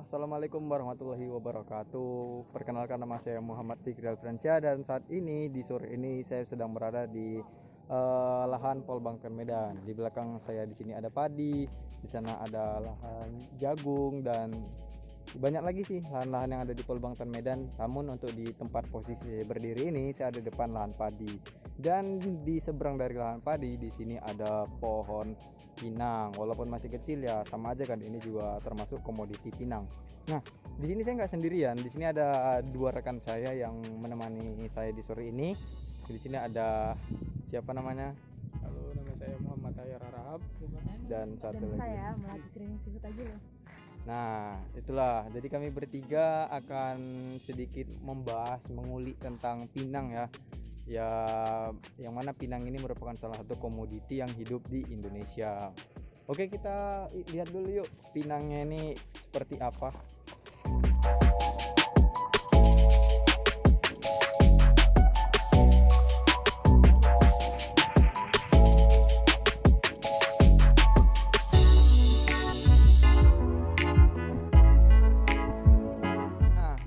Assalamualaikum warahmatullahi wabarakatuh. Perkenalkan, nama saya Muhammad Fikri Alfriansyah dan saat ini di sore ini saya sedang berada di lahan Polbangtan Medan. Di belakang saya di sini ada padi, di sana ada lahan jagung dan banyak lagi sih lahan-lahan yang ada di Polbangtan Medan. Namun untuk di tempat posisi saya berdiri ini, saya ada di depan lahan padi. Dan di seberang dari lahan padi di sini ada pohon pinang. Walaupun masih kecil ya sama aja kan, ini juga termasuk komoditi pinang. Nah, di sini saya nggak sendirian. Di sini ada dua rekan saya yang menemani saya di sore ini. Di sini ada siapa namanya? Halo, nama saya Muhammad Hayar Harahap. Dan satu lagi. Saya Melati Sering Sibut aja loh. Nah, itulah. Jadi kami bertiga akan sedikit membahas, mengulik tentang pinang ya. Ya, yang mana pinang ini merupakan salah satu komoditi yang hidup di Indonesia. Oke, kita lihat dulu yuk pinangnya ini seperti apa.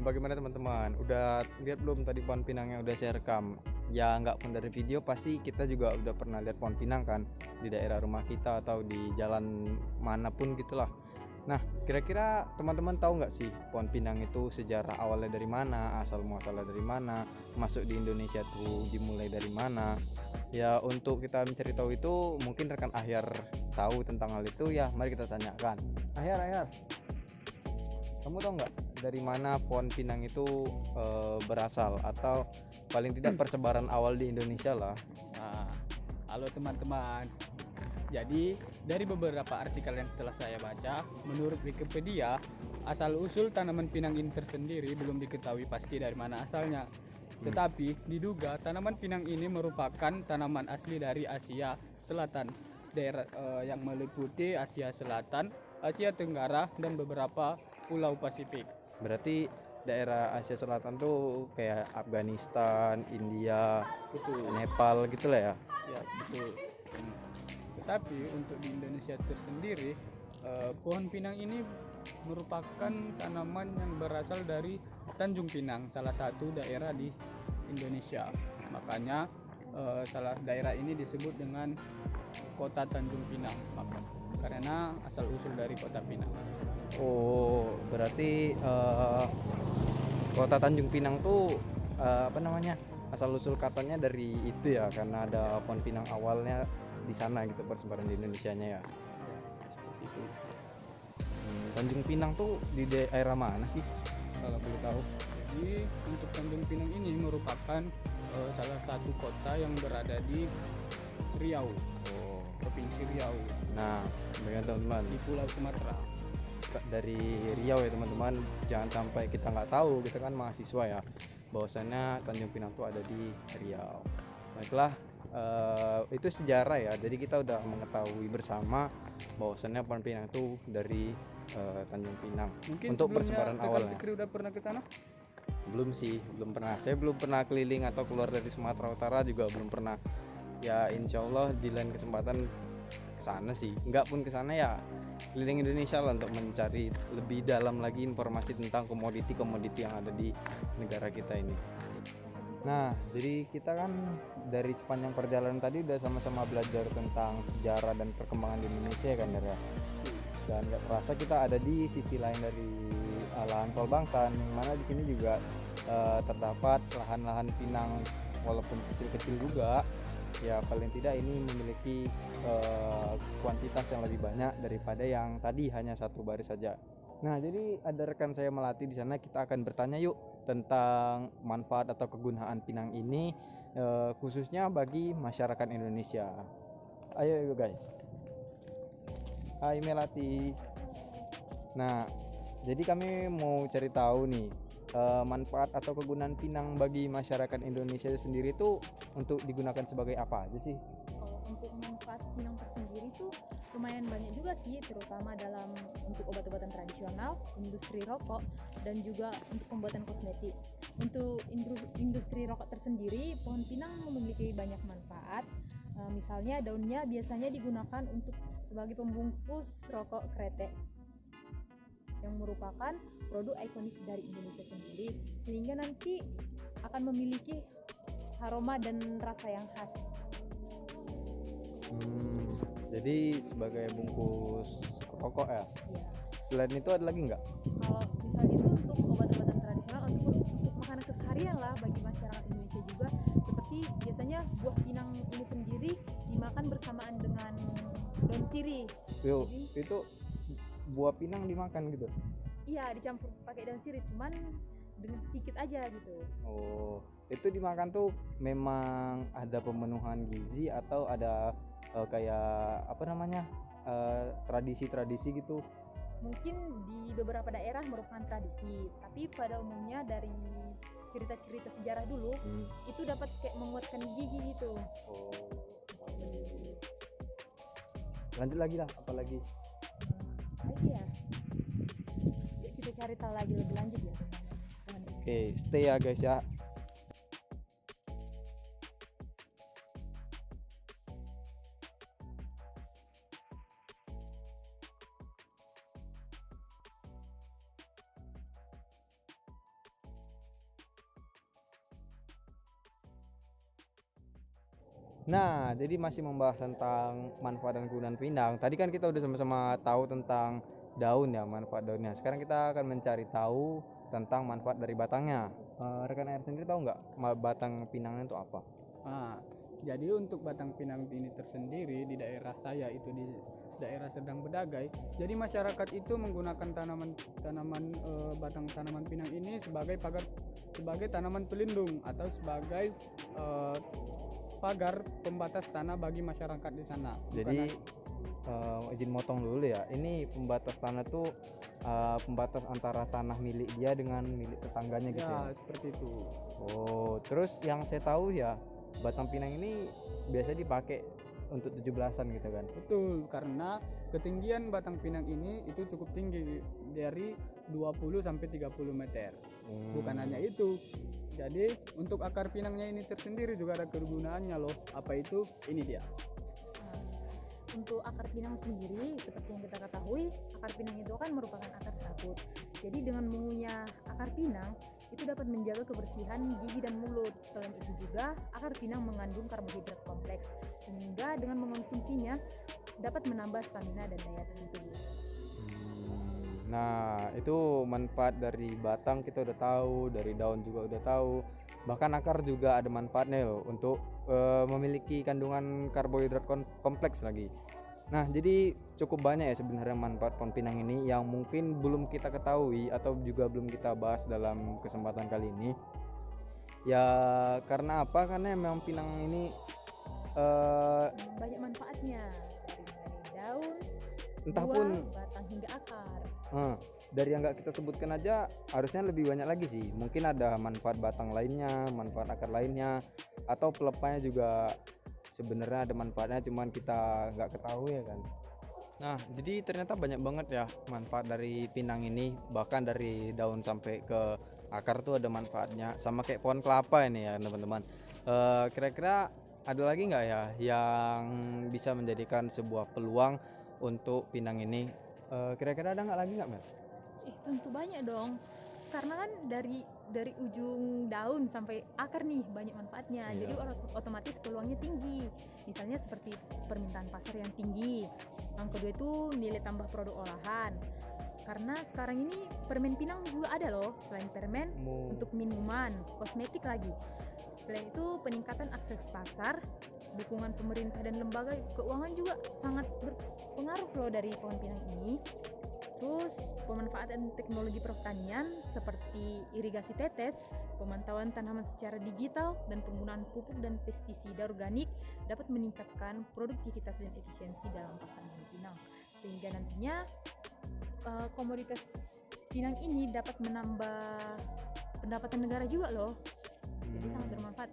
Bagaimana teman-teman? Udah lihat belum tadi pohon pinang yang udah saya rekam? Ya nggak pun dari video, pasti kita juga udah pernah lihat pohon pinang kan di daerah rumah kita atau di jalan manapun gitulah. Nah, kira-kira teman-teman tahu nggak sih pohon pinang itu sejarah awalnya dari mana, asal muasalnya dari mana, masuk di Indonesia tuh dimulai dari mana? Ya, untuk kita mencari tahu itu mungkin rekan Ahyar tahu tentang hal itu ya. Mari kita tanyakan. Ahyar, kamu tahu nggak dari mana pohon pinang itu berasal, atau paling tidak persebaran awal di Indonesia lah? Nah, halo teman-teman. Jadi dari beberapa artikel yang telah saya baca, menurut Wikipedia, asal-usul tanaman pinang ini tersendiri belum diketahui pasti dari mana asalnya. Tetapi diduga tanaman pinang ini merupakan tanaman asli dari Asia Selatan, daerah yang meliputi Asia Selatan, Asia Tenggara, dan beberapa pulau Pasifik. Berarti daerah Asia Selatan tuh kayak Afghanistan, India, Betul. Nepal gitu lah ya. Ya, betul. Tetapi untuk di Indonesia tersendiri, pohon pinang ini merupakan tanaman yang berasal dari Tanjung Pinang, salah satu daerah di Indonesia. Makanya salah daerah ini disebut dengan Kota Tanjung Pinang, karena asal usul dari Kota Pinang. Oh, berarti Kota Tanjung Pinang tuh apa namanya, asal usul katanya dari itu ya, karena ada pohon pinang awalnya di sana gitu persebaran di Indonesianya ya. Seperti itu. Tanjung Pinang tuh di daerah mana sih kalau boleh tahu? Jadi untuk Tanjung Pinang ini merupakan salah satu kota yang berada di Riau, Provinsi Riau. Nah, dengan teman-teman Di Pulau Sumatera. dari Riau ya teman-teman, jangan sampai kita nggak tahu, kita kan mahasiswa ya, bahwasannya Tanjung Pinang tuh ada di Riau. Baiklah, itu sejarah ya, jadi kita udah mengetahui bersama bahwasannya pohon pinang itu dari Tanjung Pinang. Mungkin untuk persebaran awalnya Fikri udah pernah ke sana? belum sih, belum pernah. Saya belum pernah keliling atau keluar dari Sumatera Utara juga belum pernah. Ya insya Allah di lain kesempatan kesana sih, nggak pun kesana ya keliling Indonesia lah untuk mencari lebih dalam lagi informasi tentang komoditi-komoditi yang ada di negara kita ini. Nah, jadi kita kan dari sepanjang perjalanan tadi udah sama-sama belajar tentang sejarah dan perkembangan di Indonesia kan ya. Dan nggak terasa kita ada di sisi lain dari lahan Polbangtan, yang mana di sini juga terdapat lahan-lahan pinang walaupun kecil-kecil juga. Ya paling tidak ini memiliki kuantitas yang lebih banyak daripada yang tadi hanya satu baris saja. Nah, jadi ada rekan saya Melati di sana, kita akan bertanya yuk tentang manfaat atau kegunaan pinang ini khususnya bagi masyarakat Indonesia. Ayo guys. Hai Melati. Nah, jadi kami mau cari tahu nih manfaat atau kegunaan pinang bagi masyarakat Indonesia sendiri itu untuk digunakan sebagai apa aja sih? Untuk manfaat pinang tersendiri tuh lumayan banyak juga sih, terutama dalam untuk obat-obatan tradisional, industri rokok, dan juga untuk pembuatan kosmetik. Untuk industri rokok tersendiri, pohon pinang memiliki banyak manfaat. Misalnya daunnya biasanya digunakan untuk sebagai pembungkus rokok kretek. yang merupakan produk ikonik dari Indonesia sendiri, sehingga nanti akan memiliki aroma dan rasa yang khas. Jadi sebagai bungkus rokok ya. Ya. Selain itu ada lagi nggak? Kalau misalnya itu untuk obat-obatan tradisional ataupun untuk makanan keseharian lah bagi masyarakat Indonesia juga, seperti biasanya buah pinang ini sendiri dimakan bersamaan dengan daun sirih. Yo, Jadi- itu buah pinang dimakan gitu. Iya, dicampur pakai daun sirih, cuman dengan sedikit aja gitu. Oh, itu dimakan tuh memang ada pemenuhan gizi atau ada kayak apa namanya tradisi-tradisi gitu? Mungkin di beberapa daerah merupakan tradisi, tapi pada umumnya dari cerita-cerita sejarah dulu itu dapat kayak menguatkan gigi gitu. Oh, lanjut lagi lah, apalagi? Lagi ya, yuk kita cari tahu lagi lebih lanjut ya tentang bahan. Oke, stay ya guys ya. Nah, jadi masih membahas tentang manfaat dan kegunaan pinang. Tadi kan kita udah sama-sama tahu tentang daun ya, manfaat daunnya. Sekarang kita akan mencari tahu tentang manfaat dari batangnya. Rekan air sendiri tahu nggak batang pinangnya itu apa? Nah, jadi untuk batang pinang ini tersendiri di daerah saya itu di daerah Serdang Bedagai. Jadi masyarakat itu menggunakan batang tanaman pinang ini sebagai tanaman pelindung atau sebagai pagar pembatas tanah bagi masyarakat di sana. Jadi izin motong dulu ya. Ini pembatas tanah tuh pembatas antara tanah milik dia dengan milik tetangganya gitu ya. Seperti itu. Oh, terus yang saya tahu ya, batang pinang ini biasa dipakai untuk 17-an gitu kan. Betul, karena ketinggian batang pinang ini itu cukup tinggi dari 20 sampai 30 meter. Bukan hanya itu. Jadi untuk akar pinangnya ini tersendiri juga ada kegunaannya loh. Apa itu? Ini dia. Nah, untuk akar pinang sendiri, seperti yang kita ketahui, akar pinang itu kan merupakan akar serabut. Jadi dengan mengunyah akar pinang itu dapat menjaga kebersihan gigi dan mulut. Selain itu juga akar pinang mengandung karbohidrat kompleks, sehingga dengan mengonsumsinya dapat menambah stamina dan daya tahan tubuh. Nah, itu manfaat dari batang kita udah tahu, dari daun juga udah tahu. Bahkan akar juga ada manfaatnya loh untuk memiliki kandungan karbohidrat kompleks lagi. Nah, jadi cukup banyak ya sebenarnya manfaat pohon pinang ini yang mungkin belum kita ketahui atau juga belum kita bahas dalam kesempatan kali ini. Ya, karena apa? Karena memang pinang ini Banyak manfaatnya, dari mulai daun, entah buah, pun batang hingga akar. dari yang nggak kita sebutkan aja harusnya lebih banyak lagi sih. Mungkin ada manfaat batang lainnya, manfaat akar lainnya, atau pelepahnya juga sebenarnya ada manfaatnya cuman kita nggak ketahui ya kan. Nah, jadi ternyata banyak banget ya manfaat dari pinang ini, bahkan dari daun sampai ke akar tuh ada manfaatnya, sama kayak pohon kelapa ini ya teman-teman. Kira-kira ada lagi nggak ya yang bisa menjadikan sebuah peluang untuk pinang ini? Kira-kira ada nggak lagi nggak, Mel? Tentu banyak dong, karena kan dari ujung daun sampai akar nih banyak manfaatnya. Iya. Jadi otomatis peluangnya tinggi. Misalnya seperti permintaan pasar yang tinggi. Yang kedua itu nilai tambah produk olahan. Karena sekarang ini permen pinang juga ada loh, selain permen untuk minuman, kosmetik lagi. Selain itu peningkatan akses pasar, dukungan pemerintah dan lembaga keuangan juga sangat berpengaruh loh dari pohon pinang ini. Terus pemanfaatan teknologi pertanian seperti irigasi tetes, pemantauan tanaman secara digital, dan penggunaan pupuk dan pestisida organik dapat meningkatkan produktivitas dan efisiensi dalam pertanian pinang. Sehingga nantinya komoditas pinang ini dapat menambah pendapatan negara juga loh. Jadi sangat bermanfaat.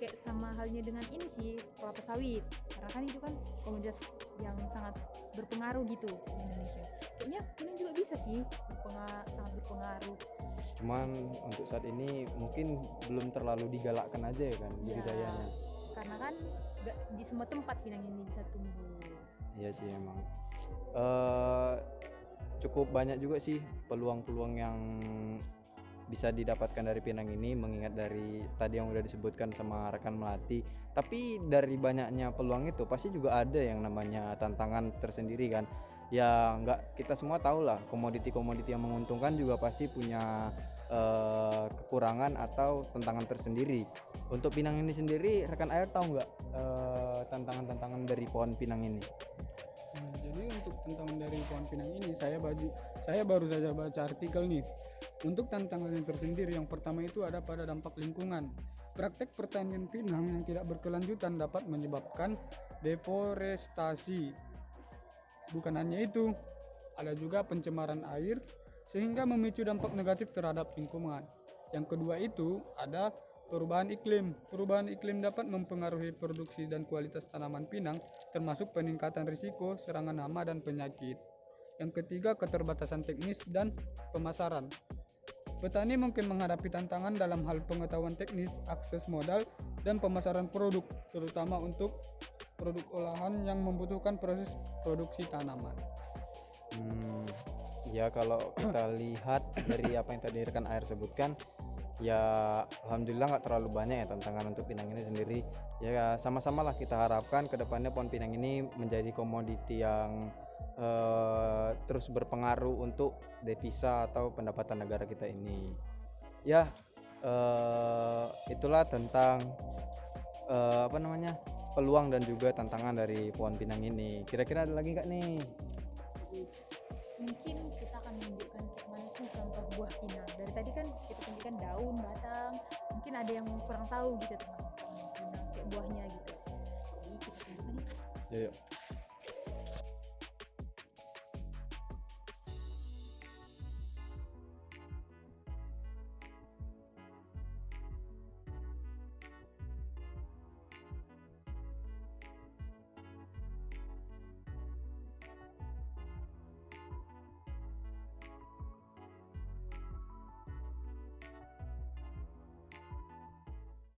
Kayak sama halnya dengan ini sih, kelapa sawit. Karena kan itu kan komoditas yang sangat berpengaruh gitu di Indonesia. Kayaknya pinang juga bisa sih sangat berpengaruh. Cuman untuk saat ini mungkin belum terlalu digalakkan aja ya kan budidayanya. Karena kan gak di semua tempat pinang ini bisa tumbuh. Iya sih emang. cukup banyak juga sih peluang-peluang yang bisa didapatkan dari Pinang ini, mengingat dari tadi yang udah disebutkan sama rekan Melati. Tapi dari banyaknya peluang itu pasti juga ada yang namanya tantangan tersendiri kan. Ya nggak, kita semua tahu lah, komoditi-komoditi yang menguntungkan juga pasti punya kekurangan atau tantangan tersendiri. Untuk pinang ini sendiri, rekan Air tahu nggak tantangan-tantangan dari pohon pinang ini? Jadi untuk tantangan dari pohon pinang ini saya baru saja baca artikel nih. Untuk tantangannya tersendiri, yang pertama itu ada pada dampak lingkungan. Praktek pertanian pinang yang tidak berkelanjutan dapat menyebabkan deforestasi. Bukan hanya itu, ada juga pencemaran air sehingga memicu dampak negatif terhadap lingkungan. Yang kedua itu ada perubahan iklim. Perubahan iklim dapat mempengaruhi produksi dan kualitas tanaman pinang, termasuk peningkatan risiko serangan hama dan penyakit. Yang ketiga, keterbatasan teknis dan pemasaran. Petani mungkin menghadapi tantangan dalam hal pengetahuan teknis, akses modal, dan pemasaran produk, terutama untuk produk olahan yang membutuhkan proses produksi tanaman. Ya kalau kita lihat dari apa yang tadi rekan Air sebutkan, ya alhamdulillah nggak terlalu banyak ya tantangan untuk pinang ini sendiri. Ya sama-sama lah kita harapkan kedepannya pohon pinang ini menjadi komoditi yang terus berpengaruh untuk devisa atau pendapatan negara kita ini. Ya itulah tentang peluang dan juga tantangan dari pohon pinang ini. Kira-kira ada lagi nggak nih? Mungkin kita akan menunjukkan kayak mana sih contoh buah pinang. Dari tadi kan kita tunjukkan daun, batang, mungkin ada yang kurang tahu gitu tentang pohon pinang kayak buahnya gitu. Jadi kita tunjukkan. Yuk.